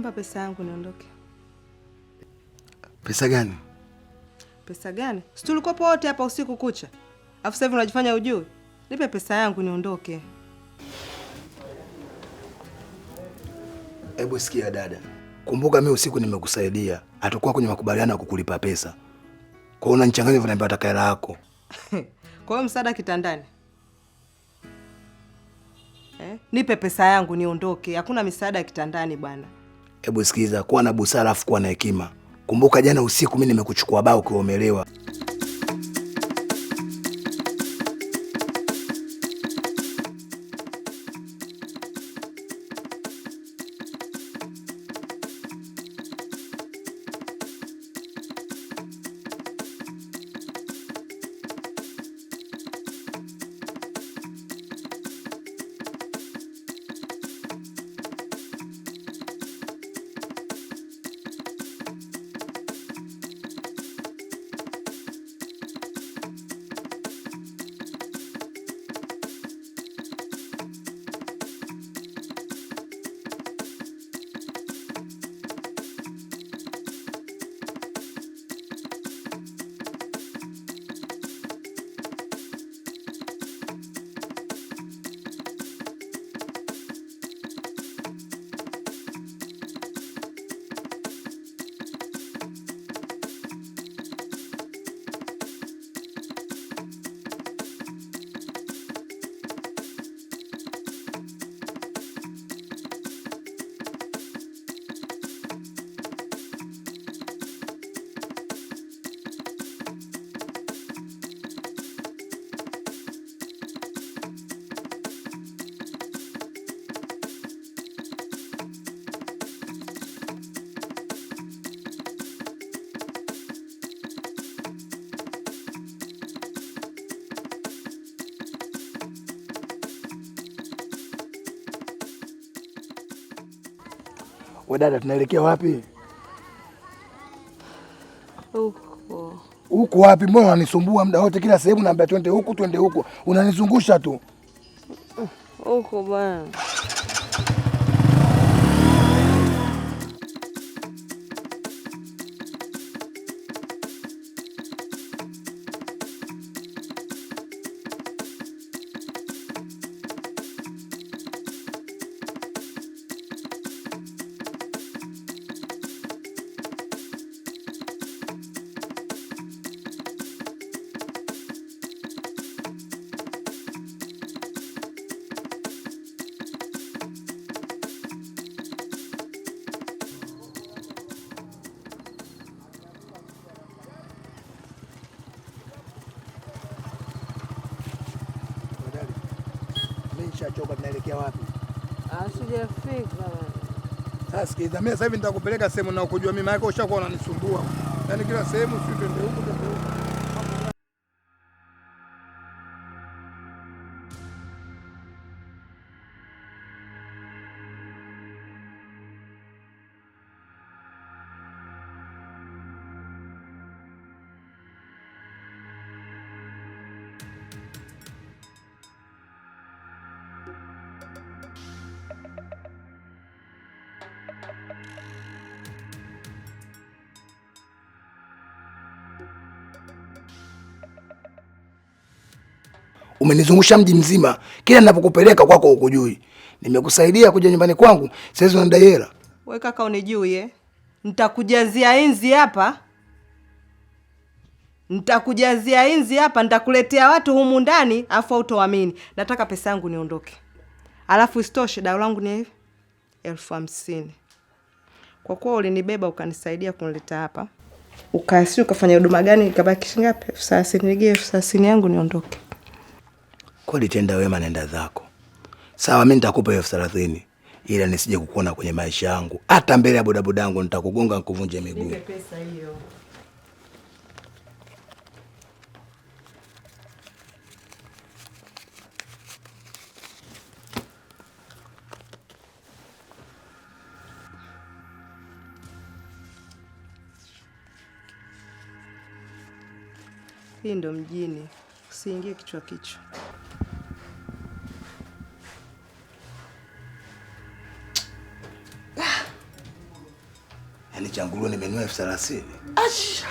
Naomba pesa yangu niondoke. Pesa gani? Pesa gani? Si tulikuwa wote hapa usiku kucha. Alafu sasa hivi unajifanya ujui. Nipe pesa yangu niondoke. Hebu sikia dada. Kumbuka mimi usiku nimekusaidia. Hatakuwa kwenye makubaliano ya kukulipa pesa. Kwa hiyo unanichanganya hivyo, naambia taka hela yako. Kwa hiyo msaada kitandani. Nipe pesa yangu niondoke. Hakuna misaada kitandani bwana. Hebu sikiza, kuwa na busara afu kuwa na hekima. Kumbuka jana usiku mimi nimekuchukua bao kwa umelewa. We dada, tunaelekea wapi? Huko. Huko wapi? Mbona unanisumbua muda wote, kila sehemu naambia twende huku twende huku. Unanizungusha tu. Huko bwana. Choka, tunaelekea wapi? Sijafika bwana. Sasa sikiza, mimi sasa hivi nitakupeleka sehemu na ukujua mimi, maana ushakuwa unanisumbua. Yaani kila sehemu sisi twende huko twende huko. Umenizungusha mji mzima, kila ninapokupeleka kwako hukujui. Nimekusaidia kuja nyumbani kwangu, sasa unadai hela. Wewe kaka unijui Nitakujazia inzi hapa. Nitakuletea watu humu ndani afu hautoamini. Nataka pesa yangu niondoke. Alafu isitoshe dau langu ni 50,000. Kwa kuwa ulinibeba ukanisaidia kunileta hapa. Ukafanya huduma gani ikabaki shilingi ngapi? 30,000. Nigee 30,000 yangu niondoke. Kweli tenda wema, nenda zako. Sawa, mimi nitakupa 30,000. Ila nisije kukuona kwenye maisha yangu. Hata mbele ya bodaboda yangu nitakugonga nikuvunje miguu. Nipe pesa hiyo. Hii ndo mjini. Usiingie kichwa kichwa. Yaani changuruwe nimenunua 30,000. Asha.